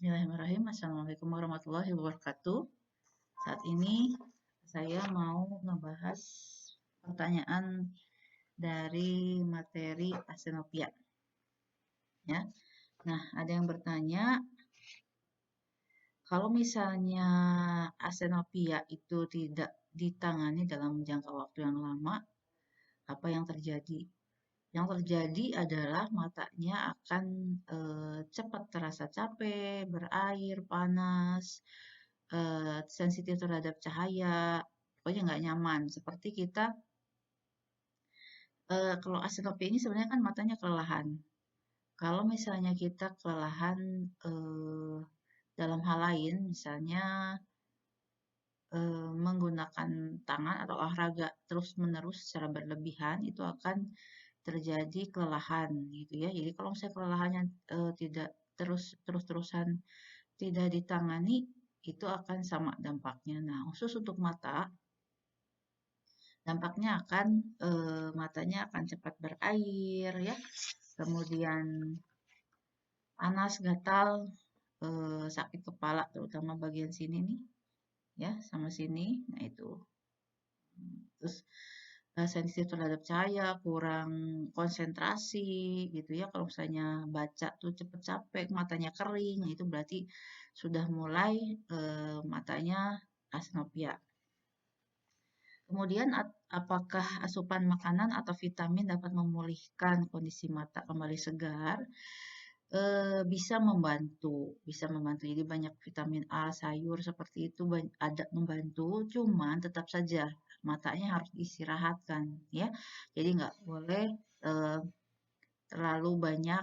Bismillahirrahmanirrahim. Assalamualaikum warahmatullahi wabarakatuh. Saat ini saya mau ngebahas pertanyaan dari materi Asenopia. Ya. Nah, ada yang bertanya, kalau misalnya Asenopia itu tidak ditangani dalam jangka waktu yang lama, apa yang terjadi? Yang terjadi adalah matanya akan cepat terasa capek, berair, panas, sensitif terhadap cahaya, pokoknya nggak nyaman. Seperti kita, kalau asenopia ini sebenarnya kan matanya kelelahan. Kalau misalnya kita kelelahan dalam hal lain, misalnya menggunakan tangan atau olahraga terus-menerus secara berlebihan, itu akan terjadi kelelahan gitu ya. Jadi kalau misalnya kelelahannya tidak terus-terusan tidak ditangani, itu akan sama dampaknya. Nah, khusus untuk mata, dampaknya akan matanya akan cepat berair ya, kemudian panas, gatal, sakit kepala terutama bagian sini nih ya, sama sini. Nah, itu. Terus sensitif terhadap cahaya, kurang konsentrasi gitu ya. Kalau misalnya baca tuh cepet capek, matanya kering, nah itu berarti sudah mulai matanya asenopia. Kemudian apakah asupan makanan atau vitamin dapat memulihkan kondisi mata kembali segar? Bisa membantu. Jadi banyak vitamin A, sayur seperti itu ada membantu, cuman tetap saja matanya harus diistirahatkan ya. Jadi nggak boleh terlalu banyak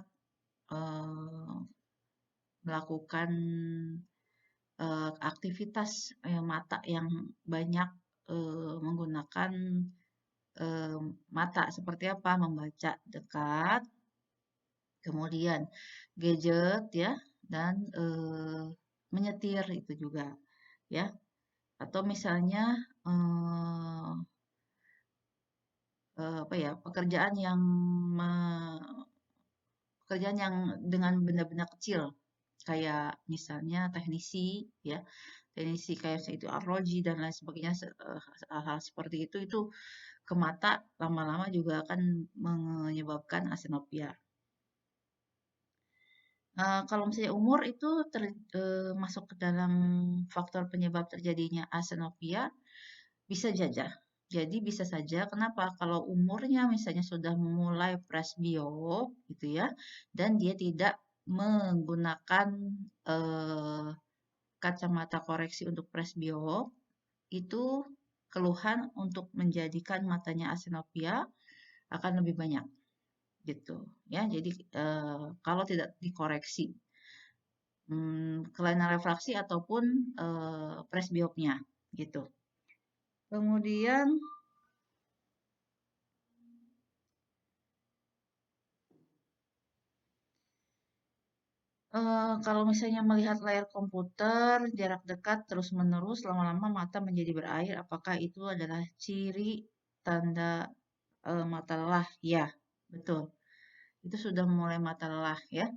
eh, melakukan aktivitas mata yang banyak menggunakan mata seperti apa? Membaca dekat, kemudian gadget ya, dan menyetir itu juga ya. Atau misalnya eh, apa ya, pekerjaan yang dengan benda-benda kecil kayak misalnya teknisi ya, teknisi kayak itu arloji dan lain sebagainya, hal-hal seperti itu ke mata lama-lama juga akan menyebabkan asenopia. Kalau misalnya umur itu masuk ke dalam faktor penyebab terjadinya asenopia, bisa saja. Jadi bisa saja, kenapa? Kalau umurnya misalnya sudah mulai presbiop gitu ya, dan dia tidak menggunakan eh, kacamata koreksi untuk presbiop, itu keluhan untuk menjadikan matanya asenopia akan lebih banyak gitu ya. Jadi kalau tidak dikoreksi kelainan refraksi ataupun presbiopnya gitu. Kemudian kalau misalnya melihat layar komputer jarak dekat terus-menerus lama-lama mata menjadi berair, apakah itu adalah ciri tanda mata lelah? Ya, betul. Itu sudah mulai mata lelah ya.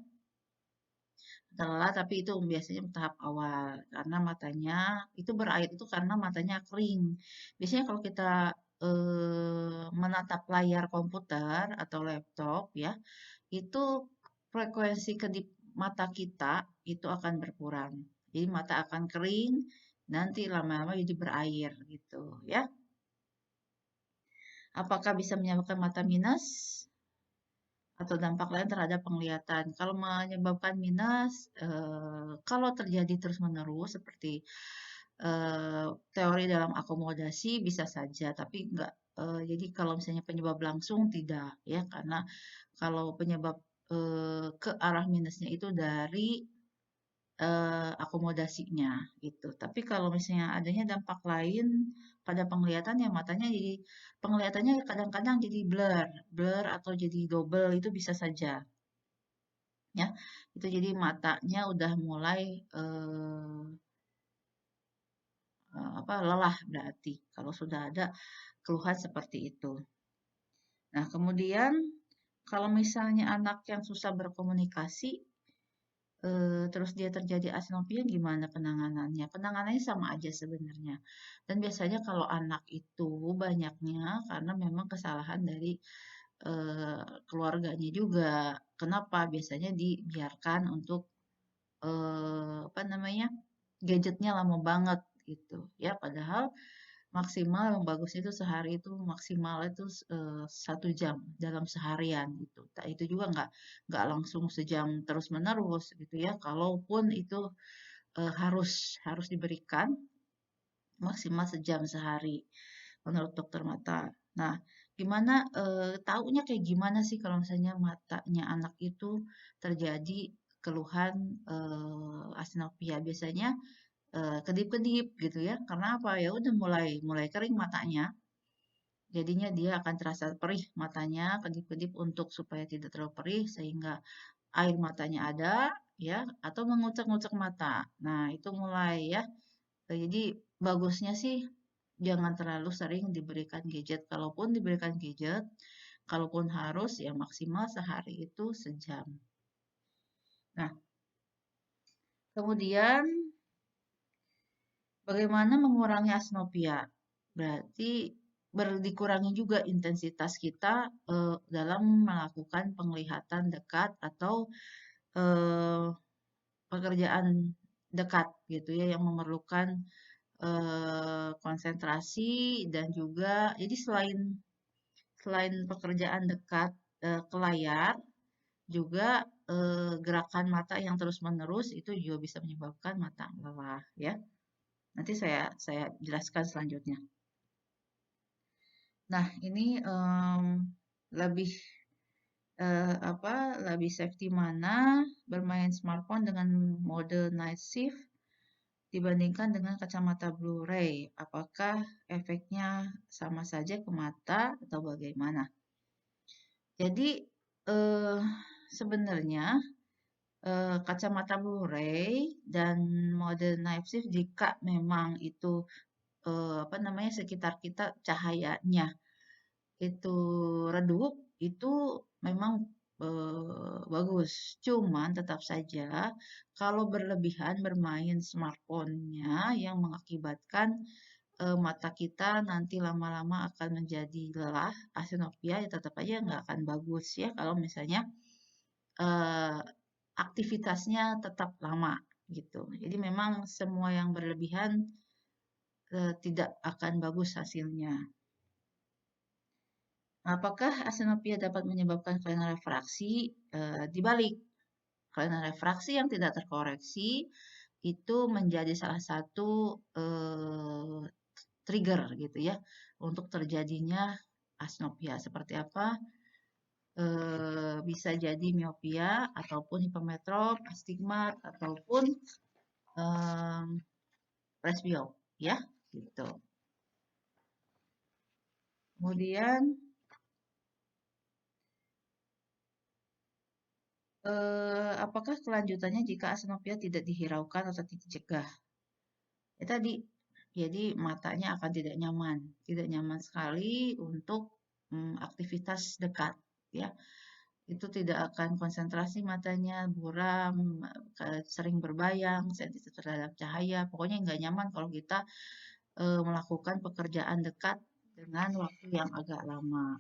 Mata lelah tapi itu biasanya tahap awal karena matanya itu berair itu karena matanya kering. Biasanya kalau kita menatap layar komputer atau laptop ya, itu frekuensi kedip mata kita itu akan berkurang. Jadi mata akan kering, nanti lama-lama jadi berair gitu ya. Apakah bisa menyebabkan mata minus atau dampak lain terhadap penglihatan? Kalau menyebabkan minus, kalau terjadi terus-menerus seperti teori dalam akomodasi bisa saja, tapi enggak. Jadi kalau misalnya penyebab langsung tidak ya, karena kalau penyebab ke arah minusnya itu dari akomodasinya gitu. Tapi kalau misalnya adanya dampak lain pada penglihatan ya matanya jadi penglihatannya kadang-kadang jadi blur, blur atau jadi double itu bisa saja ya. Itu jadi matanya udah mulai apa lelah berarti kalau sudah ada keluhan seperti itu. Nah, kemudian kalau misalnya anak yang susah berkomunikasi terus dia terjadi asinopia gimana penanganannya? Penanganannya sama aja sebenarnya. Dan biasanya kalau anak itu banyaknya karena memang kesalahan dari keluarganya juga. Kenapa? Biasanya dibiarkan untuk apa namanya? Gadgetnya lama banget gitu. Ya, padahal maksimal yang bagus itu sehari itu maksimal itu 1 jam dalam seharian gitu. Itu juga nggak langsung sejam terus menerus gitu ya. Kalaupun itu harus harus diberikan maksimal sejam sehari menurut dokter mata. Nah, gimana taunya kayak gimana sih kalau misalnya matanya anak itu terjadi keluhan asinopia? Biasanya kedip-kedip gitu ya. Karena apa? Ya udah mulai mulai kering matanya. Jadinya dia akan terasa perih matanya, kedip-kedip untuk supaya tidak terlalu perih sehingga air matanya ada ya atau mengucek-ngucek mata. Nah, itu mulai ya. Jadi bagusnya sih jangan terlalu sering diberikan gadget. Kalaupun diberikan gadget, kalaupun harus ya maksimal sehari itu sejam. Nah, kemudian bagaimana mengurangi asinopia? Berarti dikurangi juga intensitas kita dalam melakukan penglihatan dekat atau eh, pekerjaan dekat gitu ya yang memerlukan konsentrasi dan juga jadi selain selain pekerjaan dekat ke layar juga gerakan mata yang terus-menerus itu juga bisa menyebabkan mata lelah ya. Nanti saya jelaskan selanjutnya. Nah, ini lebih apa lebih safety mana bermain smartphone dengan mode night shift dibandingkan dengan kacamata Blu-ray? Apakah efeknya sama saja ke mata atau bagaimana? Jadi eh, sebenarnya kacamata Blu-ray dan mode night shift jika memang itu apa namanya sekitar kita cahayanya itu redup, itu memang bagus. Cuman tetap saja kalau berlebihan bermain smartphone-nya yang mengakibatkan mata kita nanti lama-lama akan menjadi lelah, asinopia ya tetap aja nggak akan bagus ya kalau misalnya eh, aktivitasnya tetap lama gitu. Jadi memang semua yang berlebihan tidak akan bagus hasilnya. Apakah asenopia dapat menyebabkan kelainan refraksi? Dibalik, kelainan refraksi yang tidak terkoreksi itu menjadi salah satu trigger gitu ya untuk terjadinya asenopia. Seperti apa? Bisa jadi miopia ataupun hipermetrop, astigmat ataupun eh, presbiop ya gitu. Kemudian apakah kelanjutannya jika asenopia tidak dihiraukan atau dicegah? Ya tadi, jadi matanya akan tidak nyaman sekali untuk aktivitas dekat, ya. Itu tidak akan konsentrasi matanya, buram, sering berbayang, sensitif terhadap cahaya. Pokoknya nggak nyaman kalau kita melakukan pekerjaan dekat dengan waktu yang agak lama.